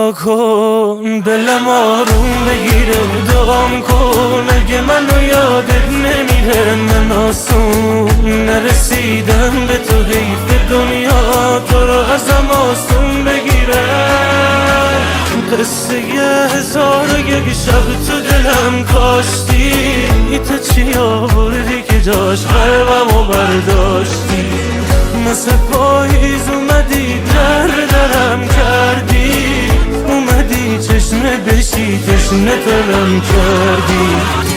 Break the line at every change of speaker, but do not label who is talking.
دعا کن دلم آروم بگیره، دعام کن اگه منو یادت نمیره. من آسون نرسیدم به تو، حیف دنیا تو رو ازم آسون بگیره. قصه 1001 شب تو دلم کاشتی، تو چی آوردی که جاش قلبمو برداشتی. مثل پاییز اومدی درم کردی، اومدی چشمه بشی تشنه ترم کردی.